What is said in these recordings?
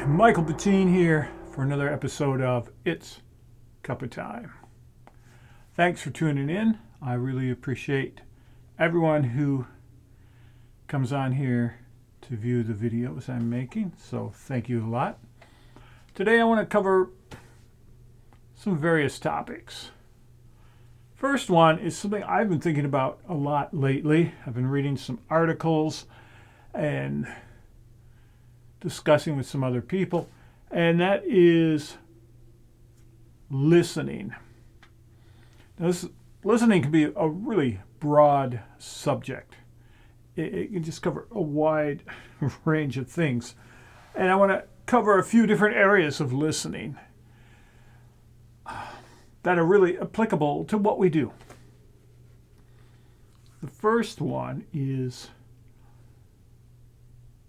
Michael Bettine here for another episode of It's Cup of Time. Thanks for tuning in. I really appreciate everyone who comes on here to view the videos I'm making, so thank you a lot. Today I want to cover some various topics. First one is something I've been thinking about a lot lately. I've been reading some articles and discussing with some other people, and that is listening. Now, listening can be a really broad subject. It can just cover a wide range of things. And I want to cover a few different areas of listening that are really applicable to what we do. The first one is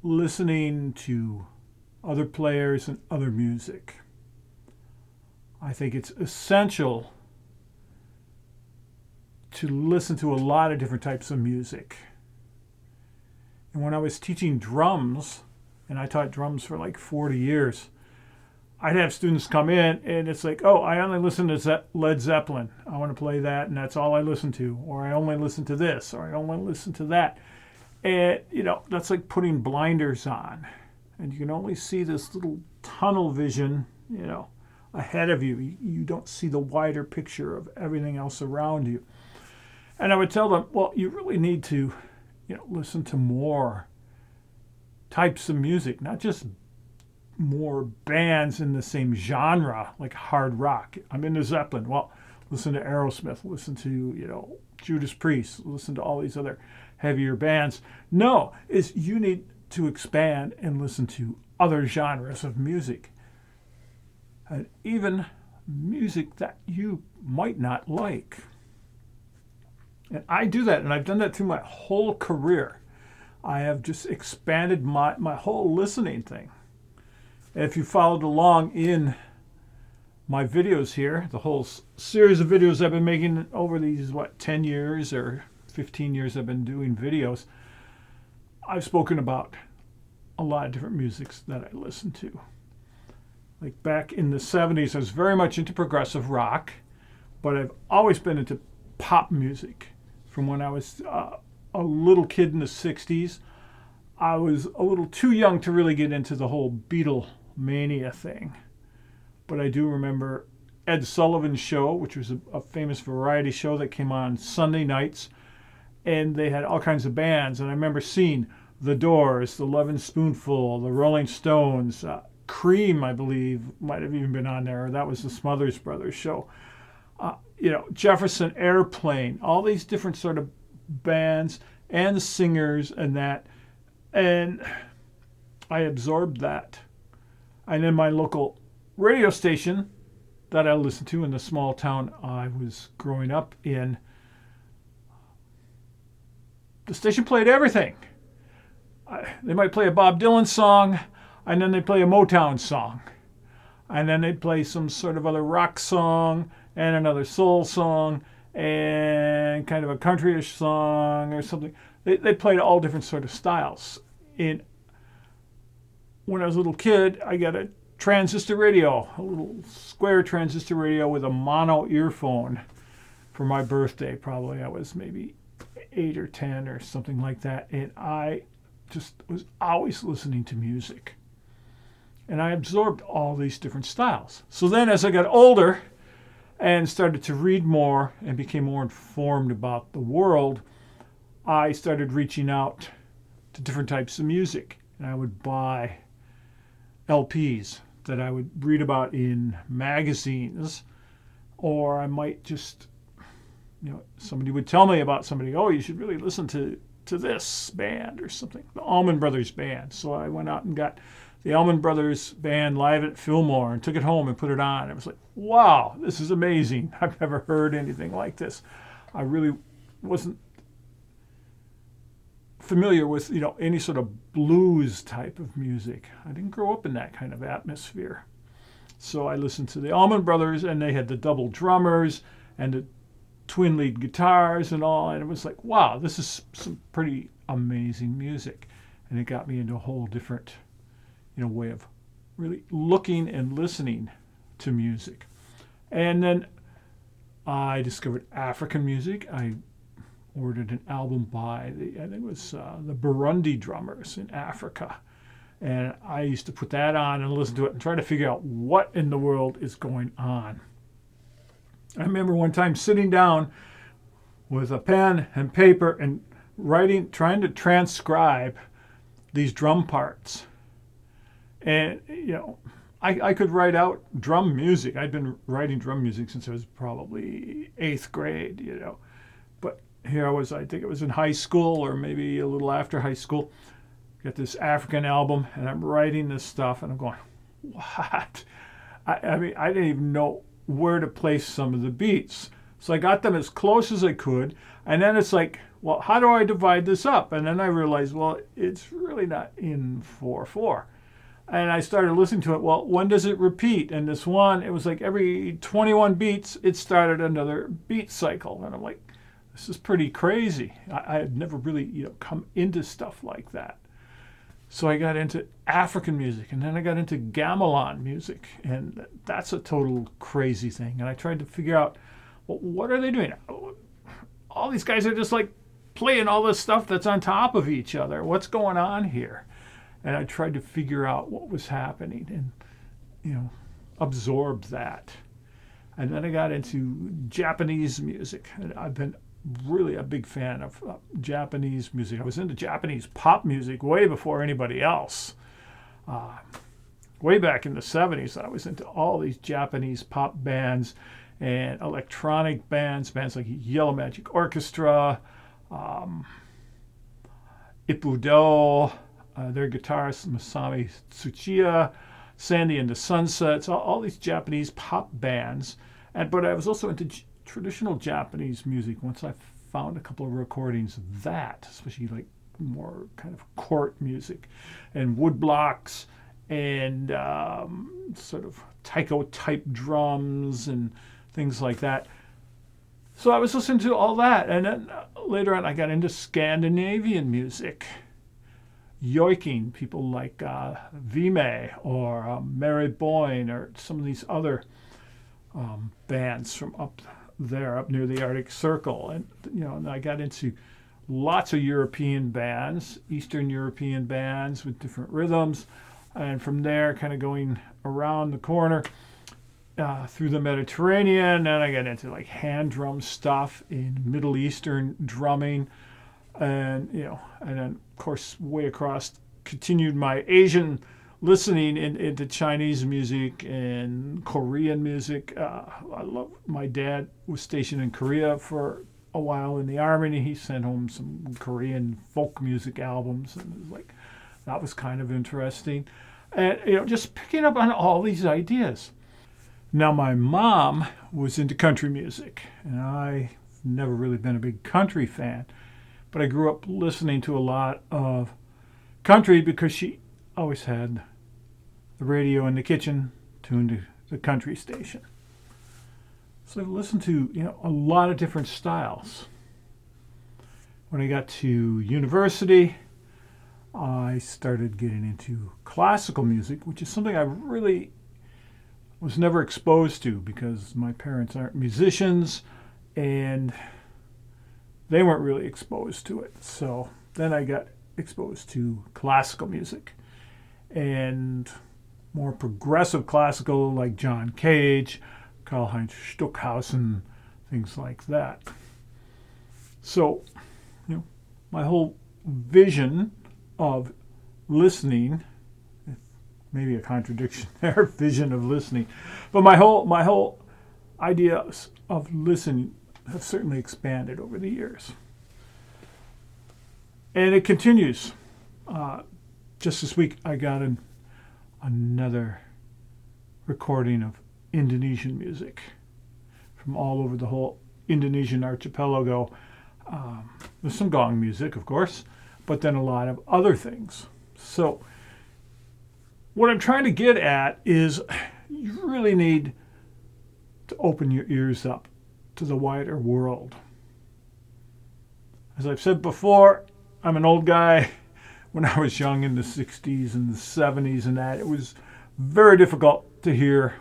listening to other players and other music. I think it's essential to listen to a lot of different types of music. And when I was teaching drums, and I taught drums for like 40 years, I'd have students come in and it's like, oh, I only listen to Led Zeppelin. I want to play that and that's all I listen to. Or I only listen to this, or I only listen to that. And, that's like putting blinders on. And you can only see this little tunnel vision, ahead of you. You don't see the wider picture of everything else around you. And I would tell them, well, you really need to, listen to more types of music, not just more bands in the same genre, like hard rock. I'm into Zeppelin. Well, listen to Aerosmith, listen to, Judas Priest, listen to all these other heavier bands. No, you need to expand and listen to other genres of music. And even music that you might not like. And I do that, and I've done that through my whole career. I have just expanded my whole listening thing. And if you followed along in my videos here, the whole series of videos I've been making over these, 10 years or 15 years I've been doing videos, I've spoken about a lot of different musics that I listen to. Like back in the 70s, I was very much into progressive rock, but I've always been into pop music. From when I was a little kid in the 60s, I was a little too young to really get into the whole Beatlemania thing. But I do remember Ed Sullivan's show, which was a famous variety show that came on Sunday nights. And they had all kinds of bands. And I remember seeing The Doors, The Lovin' Spoonful, The Rolling Stones, Cream, I believe, might have even been on there. That was the Smothers Brothers show. Jefferson Airplane, all these different sort of bands and singers and that. And I absorbed that. And then my local radio station that I listened to in the small town I was growing up in, the station played everything. They might play a Bob Dylan song, and then they play a Motown song. And then they'd play some sort of other rock song, and another soul song, and kind of a countryish song or something. They played all different sort of styles. And when I was a little kid, I got a transistor radio, a little square transistor radio with a mono earphone for my birthday. Probably I was maybe 8 or 10 or something like that. And I just was always listening to music. And I absorbed all these different styles. So then as I got older and started to read more and became more informed about the world, I started reaching out to different types of music. And I would buy LPs that I would read about in magazines, or I might just, somebody would tell me about somebody, oh, you should really listen to this band or something, the Allman Brothers Band. So I went out and got the Allman Brothers Band live at Fillmore and took it home and put it on. It was like, wow, this is amazing. I've never heard anything like this. I really wasn't familiar with, any sort of blues type of music. I didn't grow up in that kind of atmosphere. So I listened to the Allman Brothers, and they had the double drummers and the twin lead guitars and all, and it was like, wow, this is some pretty amazing music. And it got me into a whole different, way of really looking and listening to music. And then I discovered African music. I ordered an album by I think it was the Burundi drummers in Africa. And I used to put that on and listen to it and try to figure out what in the world is going on. I remember one time sitting down with a pen and paper and writing, trying to transcribe these drum parts. And, I could write out drum music. I'd been writing drum music since I was probably 8th grade, But here I was, I think it was in high school or maybe a little after high school. Got this African album and I'm writing this stuff and I'm going, what? I mean, I didn't even know where to place some of the beats. So I got them as close as I could. And then it's like, well, how do I divide this up? And then I realized, well, it's really not in 4/4. And I started listening to it. Well, when does it repeat? And this one, it was like every 21 beats, it started another beat cycle. And I'm like, this is pretty crazy. I had never really, come into stuff like that. So I got into African music, and then I got into gamelan music, and that's a total crazy thing. And I tried to figure out, well, what are they doing? All these guys are just like playing all this stuff that's on top of each other. What's going on here? And I tried to figure out what was happening and, absorb that. And then I got into Japanese music, and I've been really a big fan of Japanese music. I was into Japanese pop music way before anybody else. Way back in the 70s, I was into all these Japanese pop bands and electronic bands like Yellow Magic Orchestra, Ippudo, their guitarist Masami Tsuchiya, Sandy and the Sunsets, all these Japanese pop bands. But I was also into traditional Japanese music once I found a couple of recordings of that, especially like more kind of court music and woodblocks and sort of taiko type drums and things like that. So I was listening to all that, and then later on I got into Scandinavian music, yoiking, people like Vime or Mary Boyne or some of these other bands from up near the Arctic Circle. And and I got into lots of European bands, Eastern European bands with different rhythms, and from there kind of going around the corner through the Mediterranean. And I got into like hand drum stuff in Middle Eastern drumming, and and then of course way across continued my Asian listening into Chinese music and Korean music. I love. My dad was stationed in Korea for a while in the army, and he sent home some Korean folk music albums, and it was like that was kind of interesting. And just picking up on all these ideas. Now my mom was into country music, and I've never really been a big country fan, but I grew up listening to a lot of country because she always had the radio in the kitchen tuned to the country station. So I listened to a lot of different styles. When I got to university, I started getting into classical music, which is something I really was never exposed to because my parents aren't musicians and they weren't really exposed to it. So then I got exposed to classical music and more progressive classical like John Cage, Karlheinz Stockhausen, things like that. So, my whole vision of listening, maybe a contradiction there, vision of listening, but my whole ideas of listening have certainly expanded over the years. And it continues. Just this week, I got another recording of Indonesian music from all over the whole Indonesian archipelago. There's some Gong music, of course, but then a lot of other things. So what I'm trying to get at is you really need to open your ears up to the wider world. As I've said before, I'm an old guy. When I was young in the 60s and the 70s and that, it was very difficult to hear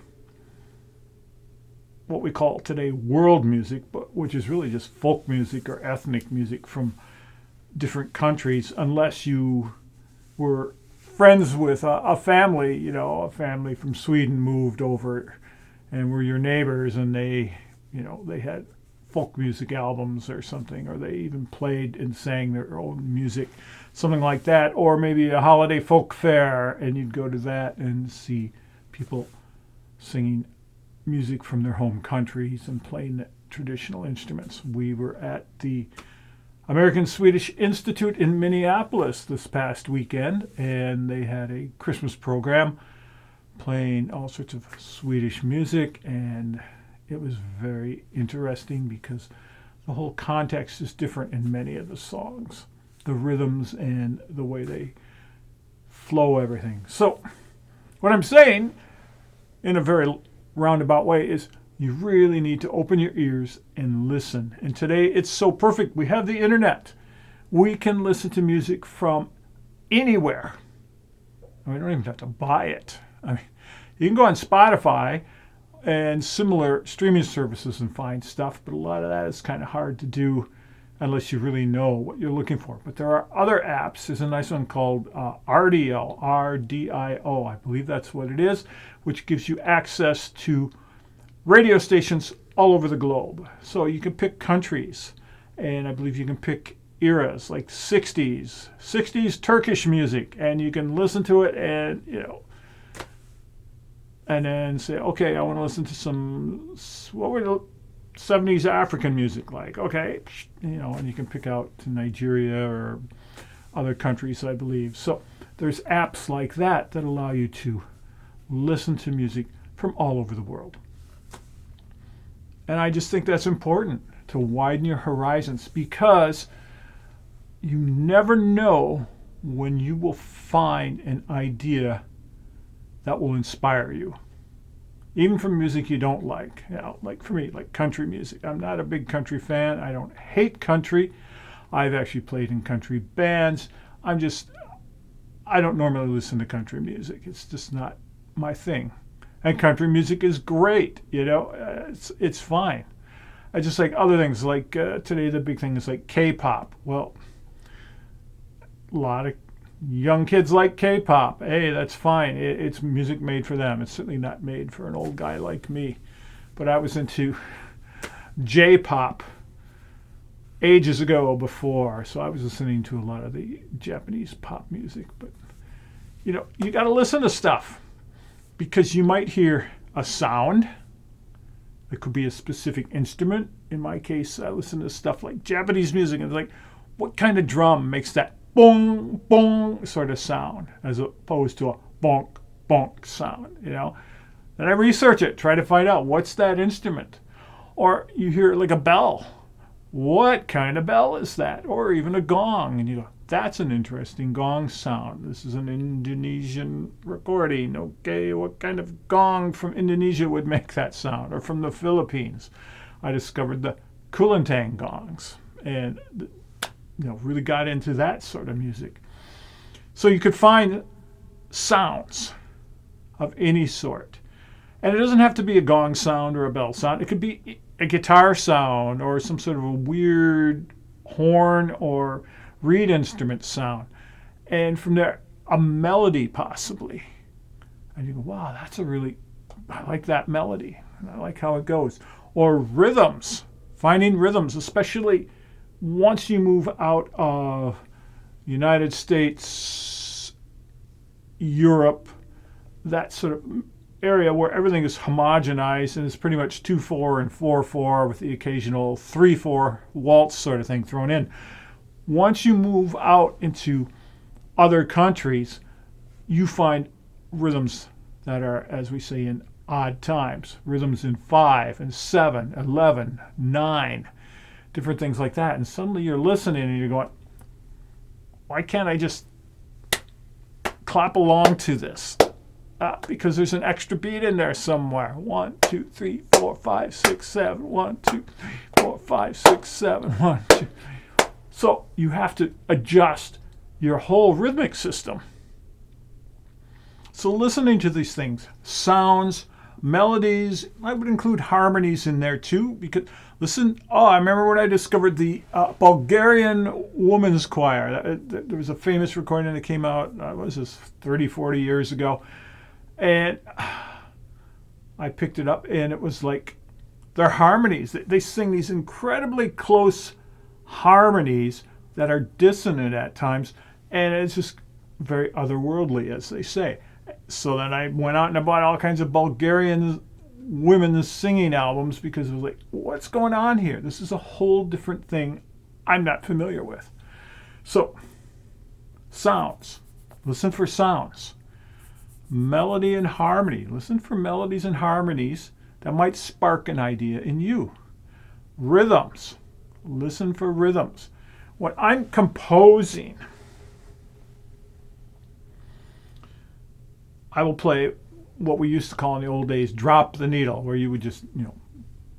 what we call today world music, but which is really just folk music or ethnic music from different countries, unless you were friends with a family, a family from Sweden moved over and were your neighbors, and they had folk music albums or something, or they even played and sang their own music, something like that, or maybe a holiday folk fair, and you'd go to that and see people singing music from their home countries and playing the traditional instruments. We were at the American Swedish Institute in Minneapolis this past weekend, and they had a Christmas program playing all sorts of Swedish music, and it was very interesting because the whole context is different in many of the songs, the rhythms and the way they flow everything. So what I'm saying in a very roundabout way is you really need to open your ears and listen. And today it's so perfect. We have the internet. We can listen to music from anywhere. We don't even have to buy it. You can go on Spotify and similar streaming services and find stuff, but a lot of that is kind of hard to do unless you really know what you're looking for. But there are other apps. There's a nice one called RDO, R-D-I-O, I believe that's what it is, which gives you access to radio stations all over the globe. So you can pick countries, and I believe you can pick eras like 60s Turkish music, and you can listen to it and, and then say, okay, I want to listen to some, what were the 70s African music like? Okay, and you can pick out to Nigeria or other countries, I believe. So there's apps like that allow you to listen to music from all over the world. And I just think that's important to widen your horizons, because you never know when you will find an idea that will inspire you. Even from music you don't like. Like for me, like country music. I'm not a big country fan. I don't hate country. I've actually played in country bands. I don't normally listen to country music. It's just not my thing. And country music is great, it's fine. I just like other things, like today the big thing is like K-pop. Well, a lot of young kids like K-pop. Hey, that's fine. It's music made for them. It's certainly not made for an old guy like me. But I was into J-pop ages ago before, so I was listening to a lot of the Japanese pop music. But, you got to listen to stuff, because you might hear a sound. It could be a specific instrument. In my case, I listen to stuff like Japanese music, and it's like, what kind of drum makes that bong, bong sort of sound, as opposed to a bonk, bonk sound, Then I research it, try to find out what's that instrument. Or you hear like a bell. What kind of bell is that? Or even a gong, and you go, that's an interesting gong sound. This is an Indonesian recording. Okay, what kind of gong from Indonesia would make that sound? Or from the Philippines. I discovered the Kulintang gongs, and really got into that sort of music. So you could find sounds of any sort. And it doesn't have to be a gong sound or a bell sound. It could be a guitar sound or some sort of a weird horn or reed instrument sound. And from there, a melody possibly. And you go, wow, I like that melody. And I like how it goes. Or rhythms, finding rhythms, especially once you move out of United States, Europe, that sort of area where everything is homogenized and it's pretty much 2/4 and 4/4 with the occasional 3/4 waltz sort of thing thrown in. Once you move out into other countries, you find rhythms that are, as we say, in odd times, rhythms in 5 and 7, 11, 9, different things like that. And suddenly you're listening and you're going, why can't I just clap along to this? Because there's an extra beat in there somewhere. 1, 2, 3, 4, 5, 6, 7. 1, 2, 3, 4, 5, 6, 7. 1, 2, 3. So you have to adjust your whole rhythmic system. So listening to these things, sounds, melodies, I would include harmonies in there too, because listen, I remember when I discovered the Bulgarian Women's Choir. There was a famous recording that came out, what was this, 30, 40 years ago. And I picked it up, and it was like their harmonies. They sing these incredibly close harmonies that are dissonant at times, and it's just very otherworldly, as they say. So then I went out and I bought all kinds of Bulgarian women's singing albums, because it was like, what's going on here? This is a whole different thing I'm not familiar with. So, sounds. Listen for sounds. Melody and harmony. Listen for melodies and harmonies that might spark an idea in you. Rhythms. Listen for rhythms. When I'm composing, I will play what we used to call in the old days drop the needle, where you would just,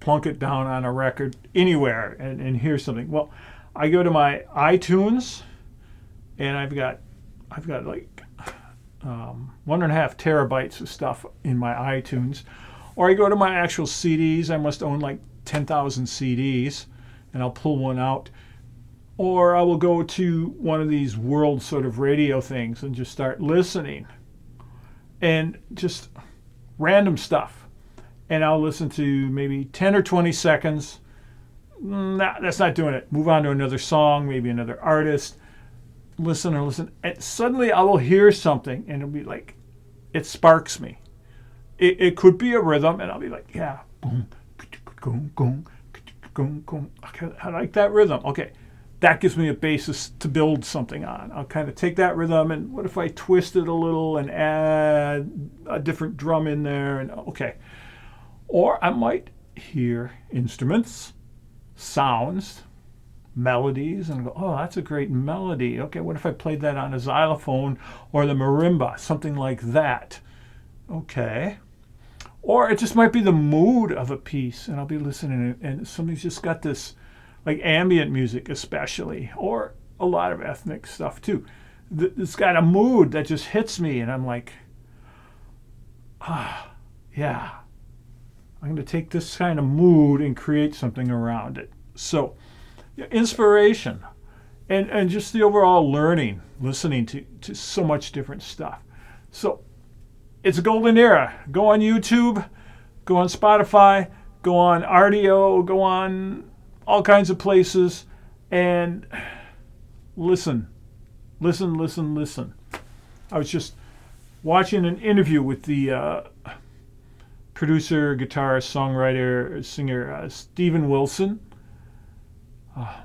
plunk it down on a record anywhere and hear something. Well, I go to my iTunes, and I've got like 1.5 terabytes of stuff in my iTunes. Or I go to my actual CDs. I must own like 10,000 CDs, and I'll pull one out. Or I will go to one of these world sort of radio things and just start listening. And just random stuff. And I'll listen to maybe 10 or 20 seconds. Nah, that's not doing it. Move on to another song, maybe another artist. Listen and listen. And suddenly I will hear something, and it'll be like, it sparks me. It could be a rhythm, and I'll be like, yeah. Boom, gong, gong, gong, gong. Okay, I like that rhythm. Okay. That gives me a basis to build something on. I'll kind of take that rhythm, and what if I twist it a little and add a different drum in there? And okay. Or I might hear instruments, sounds, melodies, and go, oh, that's a great melody. Okay, what if I played that on a xylophone or the marimba, something like that? Okay. Or it just might be the mood of a piece, and I'll be listening, and somebody's just got this, like ambient music especially, or a lot of ethnic stuff too. It's got a mood that just hits me, and I'm like, yeah, I'm going to take this kind of mood and create something around it. So, inspiration, and just the overall learning, listening to so much different stuff. So, it's a golden era. Go on YouTube, go on Spotify, go on RDO, go on all kinds of places, and listen. I was just watching an interview with the producer, guitarist, songwriter, singer Steven Wilson,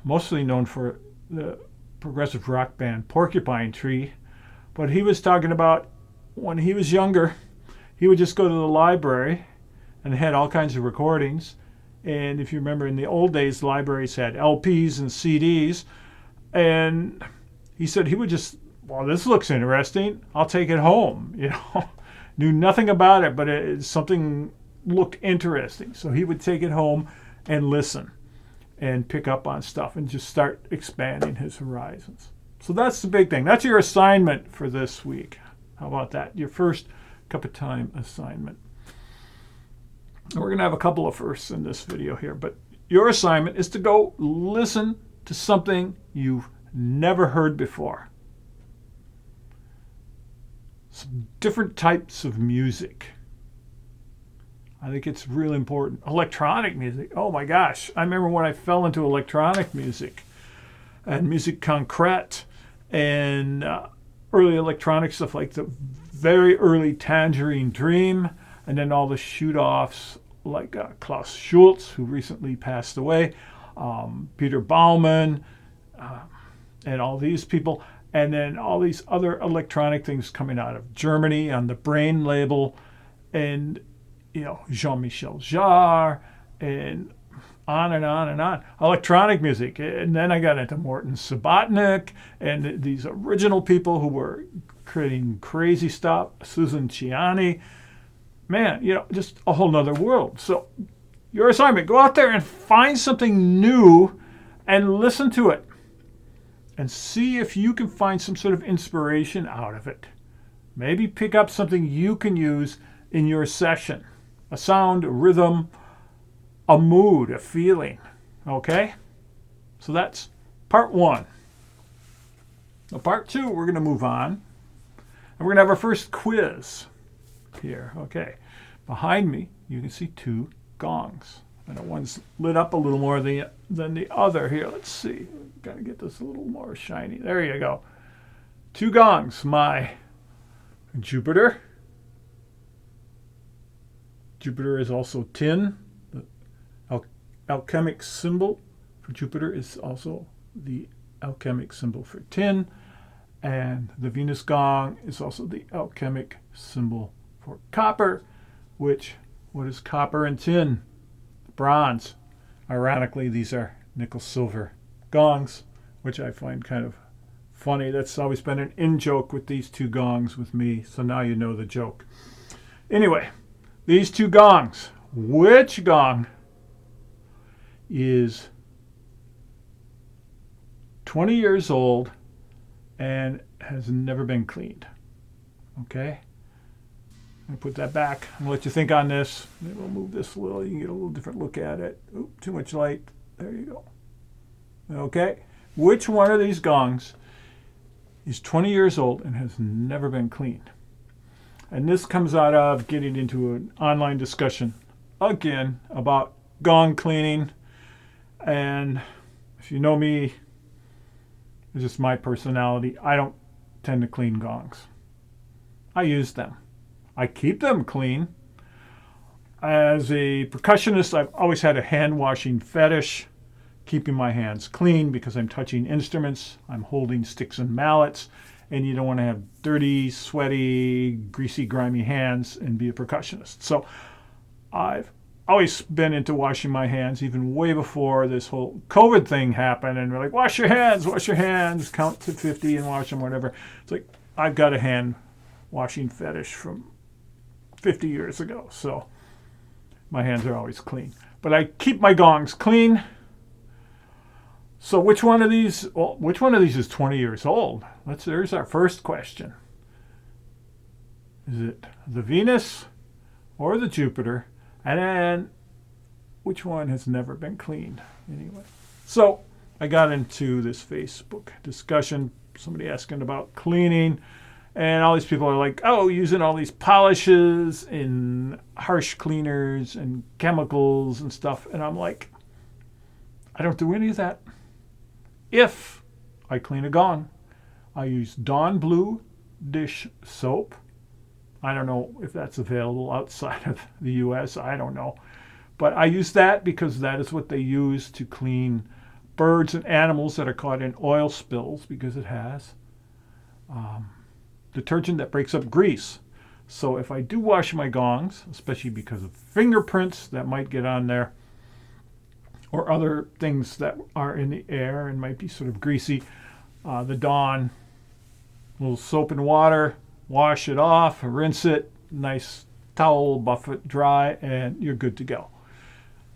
mostly known for the progressive rock band Porcupine Tree. But he was talking about when he was younger, he would just go to the library, and they had all kinds of recordings. And if you remember, in the old days, libraries had LPs and CDs. And he said he would just, well, this looks interesting. I'll take it home. Knew nothing about it, but something looked interesting. So he would take it home and listen and pick up on stuff and just start expanding his horizons. So that's the big thing. That's your assignment for this week. How about that? Your first cup of time assignment. And we're going to have a couple of firsts in this video here, but your assignment is to go listen to something you've never heard before. Some different types of music. I think it's really important. Electronic music. Oh my gosh. I remember when I fell into electronic music and music concrete and early electronic stuff like the very early Tangerine Dream, and then all the shoot-offs like Klaus Schulze, who recently passed away, Peter Baumann, and all these people, and then all these other electronic things coming out of Germany on the Brain label, and Jean-Michel Jarre, and on and on and on. Electronic music. And then I got into Morton Subotnick and these original people who were creating crazy stuff, Susan Ciani. Man, just a whole nother world. So your assignment, go out there and find something new and listen to it and see if you can find some sort of inspiration out of it. Maybe pick up something you can use in your session. A sound, a rhythm, a mood, a feeling. Okay? So that's part one. Now part two, we're going to move on. And we're going to have our first quiz here. Okay. Behind me, you can see two gongs. And one's lit up a little more than the other here. Let's see. Got to get this a little more shiny. There you go. Two gongs. My Jupiter. Jupiter is also tin. The alchemic symbol for Jupiter is also the alchemic symbol for tin. And the Venus gong is also the alchemic symbol for copper, which, what is copper and tin? Bronze. Ironically, these are nickel silver gongs, which I find kind of funny. That's always been an in-joke with these two gongs with me, so now you know the joke. Anyway, these two gongs. Which gong is 20 years old and has never been cleaned? Okay? I'm going to put that back. I'm going to let you think on this. Maybe we'll move this a little. You can get a little different look at it. Oop, too much light. There you go. Okay? Which one of these gongs is 20 years old and has never been cleaned? And this comes out of getting into an online discussion, again, about gong cleaning. And if you know me, it's just my personality. I don't tend to clean gongs. I use them. I keep them clean. As a percussionist, I've always had a hand washing fetish, keeping my hands clean because I'm touching instruments, I'm holding sticks and mallets, and you don't want to have dirty, sweaty, greasy, grimy hands and be a percussionist. So I've always been into washing my hands, even way before this whole COVID thing happened. And we're like, wash your hands, count to 50 and wash them, whatever. It's like, I've got a hand washing fetish from 50 years ago. So my hands are always clean. But I keep my gongs clean. So which one of these is 20 years old? There's our first question. Is it the Venus or the Jupiter? And then which one has never been cleaned? Anyway. So I got into this Facebook discussion, somebody asking about cleaning. And all these people are like, oh, using all these polishes and harsh cleaners and chemicals and stuff. And I'm like, I don't do any of that. If I clean a gong, I use Dawn Blue dish soap. I don't know if that's available outside of the U.S. I don't know. But I use that because that is what they use to clean birds and animals that are caught in oil spills, because it has detergent that breaks up grease. So if I do wash my gongs, especially because of fingerprints that might get on there, or other things that are in the air and might be sort of greasy, the Dawn, little soap and water, wash it off, rinse it, nice towel, buff it dry, and you're good to go.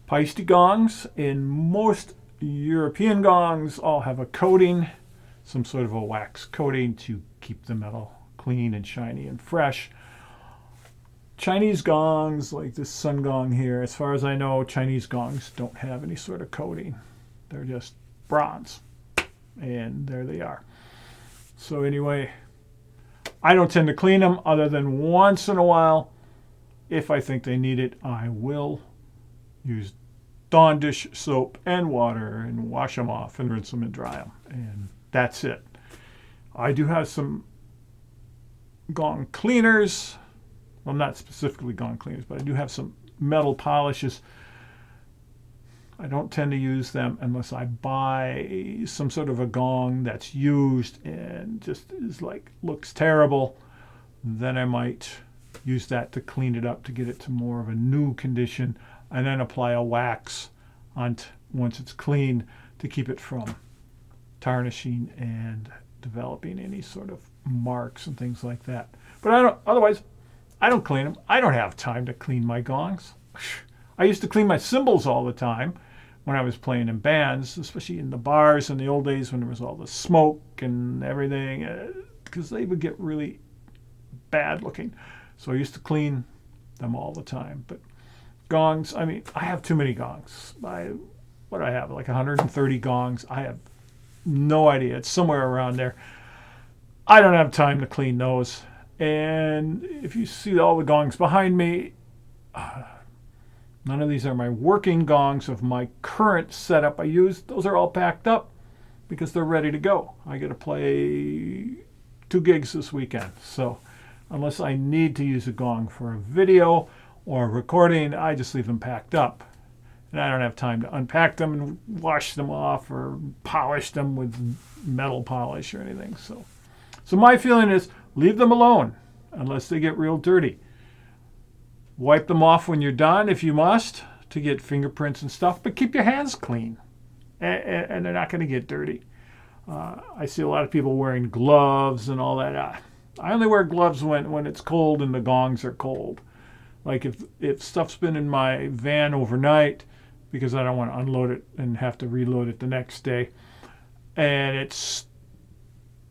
Paiste gongs and most European gongs all have a coating, some sort of a wax coating to keep the metal clean and shiny and fresh. Chinese gongs, like this sun gong here, as far as I know, Chinese gongs don't have any sort of coating. They're just bronze. And there they are. So anyway, I don't tend to clean them other than once in a while. If I think they need it, I will use Dawn dish soap and water and wash them off and rinse them and dry them. And that's it. I do have some gong cleaners. Well, not specifically gong cleaners, but I do have some metal polishes. I don't tend to use them unless I buy some sort of a gong that's used and just is like, looks terrible. Then I might use that to clean it up to get it to more of a new condition, and then apply a wax on once it's clean to keep it from tarnishing and developing any sort of marks and things like that. But otherwise, I don't clean them. I don't have time to clean my gongs. I used to clean my cymbals all the time when I was playing in bands, especially in the bars in the old days when there was all the smoke and everything, because they would get really bad looking. So I used to clean them all the time. But gongs, I mean, I have too many gongs. What do I have? Like 130 gongs. I have no idea. It's somewhere around there. I don't have time to clean those. And if you see all the gongs behind me, none of these are my working gongs of my current setup I use. Those are all packed up because they're ready to go. I got to play 2 gigs this weekend. So unless I need to use a gong for a video or a recording, I just leave them packed up. And I don't have time to unpack them and wash them off or polish them with metal polish or anything. So my feeling is leave them alone unless they get real dirty. Wipe them off when you're done if you must to get fingerprints and stuff, but keep your hands clean and they're not going to get dirty. I see a lot of people wearing gloves and all that. I only wear gloves when it's cold and the gongs are cold. Like if stuff's been in my van overnight because I don't want to unload it and have to reload it the next day, and it's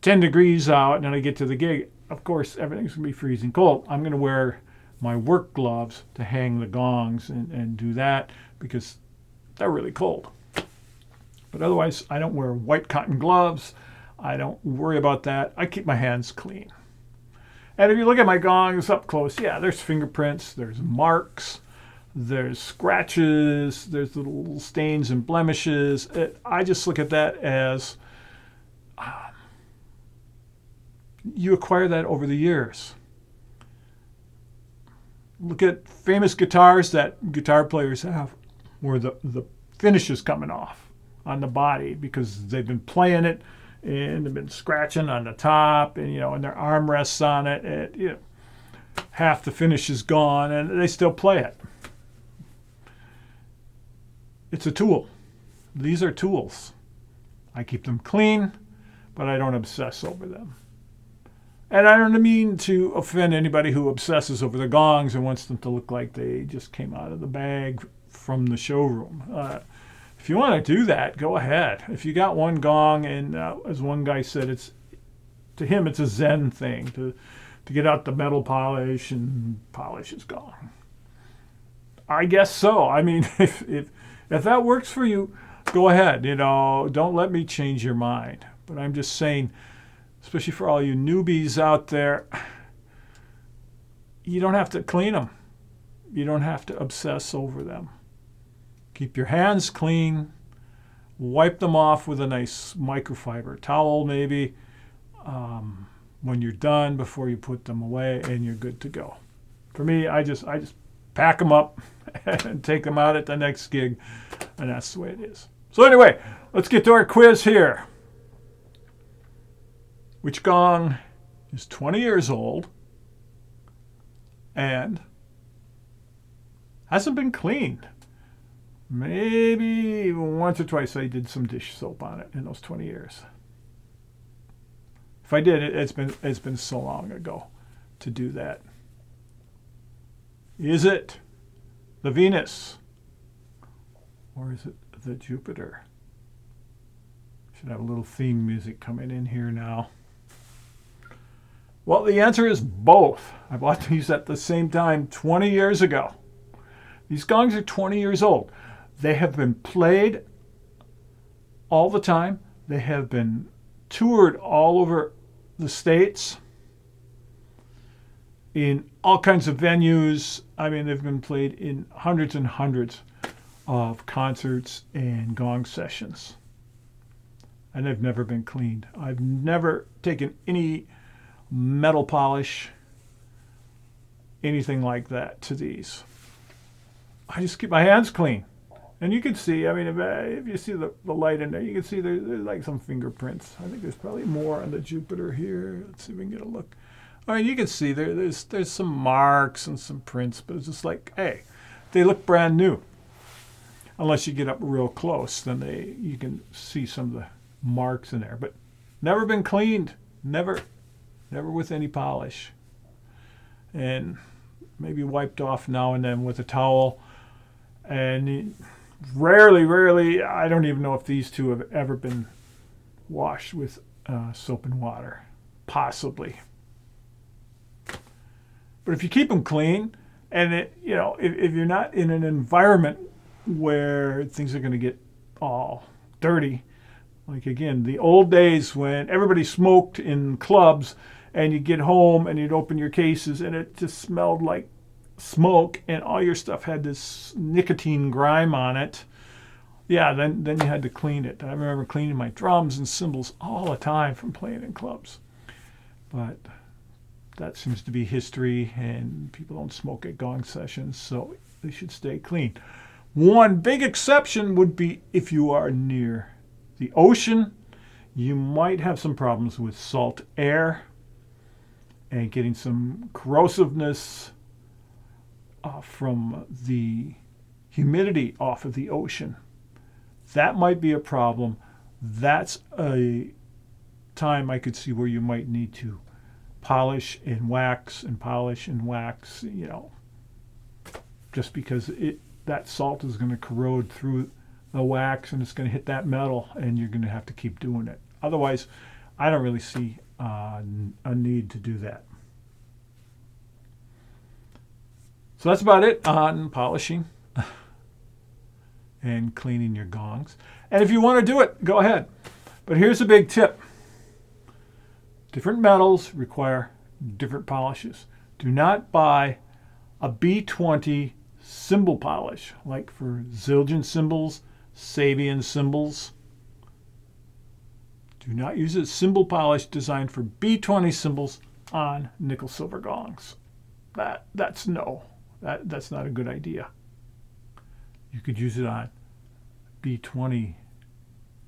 10 degrees out and then I get to the gig, of course everything's going to be freezing cold. I'm going to wear my work gloves to hang the gongs and do that because they're really cold. But otherwise, I don't wear white cotton gloves. I don't worry about that. I keep my hands clean. And if you look at my gongs up close, yeah, there's fingerprints, there's marks, there's scratches, there's little stains and blemishes. I just look at that as you acquire that over the years. Look at famous guitars that guitar players have where the finish is coming off on the body because they've been playing it and they've been scratching on the top and, and their armrests on it. And, half the finish is gone and they still play it. It's a tool. These are tools. I keep them clean, but I don't obsess over them. And I don't mean to offend anybody who obsesses over the gongs and wants them to look like they just came out of the bag from the showroom. If you want to do that, go ahead. If you got one gong, and as one guy said, to him it's a Zen thing to get out the metal polish and polish his gong. I guess so. I mean, if that works for you, go ahead. Don't let me change your mind. But I'm just saying, especially for all you newbies out there, you don't have to clean them. You don't have to obsess over them. Keep your hands clean. Wipe them off with a nice microfiber towel maybe when you're done before you put them away, and you're good to go. For me, I just pack them up and take them out at the next gig, and that's the way it is. So anyway, let's get to our quiz here. Which gong is 20 years old and hasn't been cleaned? Maybe once or twice I did some dish soap on it in those 20 years. If I did, it's been so long ago to do that. Is it the Venus or is it the Jupiter? Should have a little theme music coming in here now. Well, the answer is both. I bought these at the same time 20 years ago. These gongs are 20 years old. They have been played all the time. They have been toured all over the States in all kinds of venues. I mean, they've been played in hundreds and hundreds of concerts and gong sessions. And they've never been cleaned. I've never taken any metal polish, anything like that to these. I just keep my hands clean. And you can see, I mean, if you see the light in there, you can see there's like some fingerprints. I think there's probably more on the Jupiter here. Let's see if we can get a look. I mean, you can see there's some marks and some prints, but it's just like, hey, they look brand new. Unless you get up real close, then you can see some of the marks in there. But never been cleaned. Never with any polish. And maybe wiped off now and then with a towel. And rarely, I don't even know if these two have ever been washed with soap and water. Possibly. But if you keep them clean, and if you're not in an environment where things are going to get all dirty, like again, the old days when everybody smoked in clubs and you'd get home and you'd open your cases and it just smelled like smoke and all your stuff had this nicotine grime on it. Yeah, then you had to clean it. I remember cleaning my drums and cymbals all the time from playing in clubs. But that seems to be history, and people don't smoke at gong sessions, so they should stay clean. One big exception would be if you are near the ocean. You might have some problems with salt air and getting some corrosiveness from the humidity off of the ocean. That might be a problem. That's a time I could see where you might need to polish and wax and polish and wax, just because that salt is going to corrode through the wax and it's going to hit that metal and you're going to have to keep doing it. Otherwise, I don't really see a need to do that. So that's about it on polishing and cleaning your gongs. And if you want to do it, go ahead. But here's a big tip. Different metals require different polishes. Do not buy a B20 cymbal polish, like for Zildjian cymbals, Sabian cymbals. Do not use a cymbal polish designed for B20 cymbals on nickel silver gongs. That's not a good idea. You could use it on B20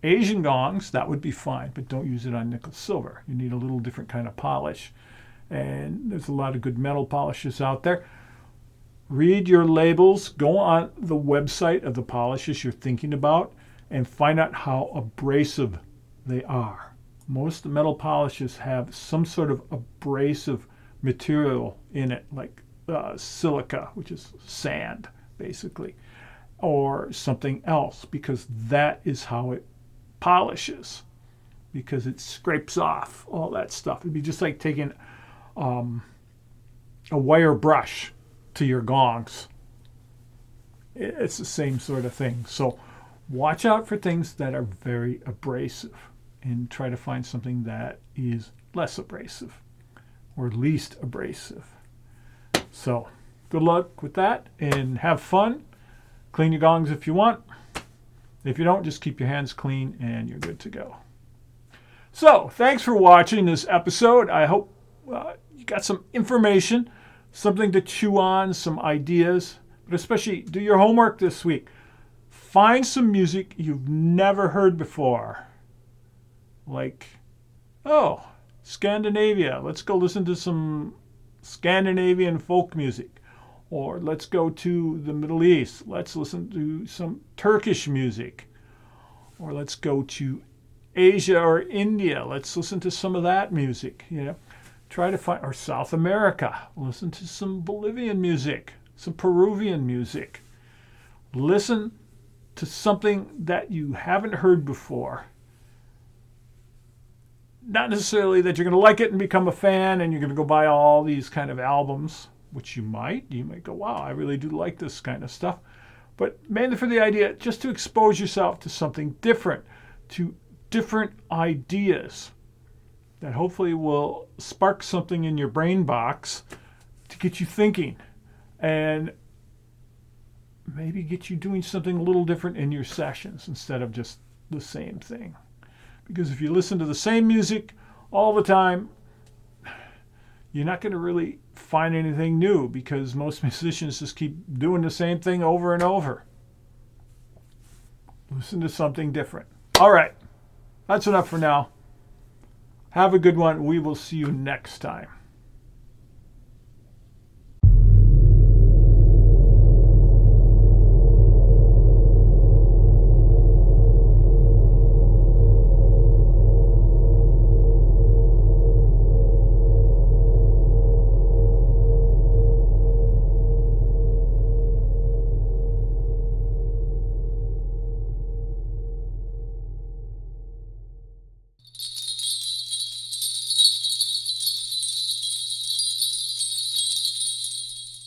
Asian gongs, that would be fine, but don't use it on nickel silver. You need a little different kind of polish. And there's a lot of good metal polishes out there. Read your labels, go on the website of the polishes you're thinking about, and find out how abrasive they are. Most metal polishes have some sort of abrasive material in it, like silica, which is sand, basically, or something else, because that is how it polishes, because it scrapes off all that stuff. It'd be just like taking a wire brush to your gongs. It's the same sort of thing. So watch out for things that are very abrasive and try to find something that is less abrasive or least abrasive. So good luck with that and have fun. Clean your gongs if you want. If you don't, just keep your hands clean and you're good to go. So, thanks for watching this episode. I hope you got some information, something to chew on, some ideas, but especially do your homework this week. Find some music you've never heard before. Like, Scandinavia. Let's go listen to some Scandinavian folk music. Or let's go to the Middle East. Let's listen to some Turkish music. Or let's go to Asia or India. Let's listen to some of that music. Try to find, or South America. Listen to some Bolivian music, some Peruvian music. Listen to something that you haven't heard before. Not necessarily that you're going to like it and become a fan and you're going to go buy all these kind of albums, which you might. You might go, wow, I really do like this kind of stuff. But mainly for the idea, just to expose yourself to something different, to different ideas that hopefully will spark something in your brain box to get you thinking and maybe get you doing something a little different in your sessions instead of just the same thing. Because if you listen to the same music all the time, you're not going to really find anything new because most musicians just keep doing the same thing over and over. Listen to something different. All right. That's enough for now. Have a good one. We will see you next time.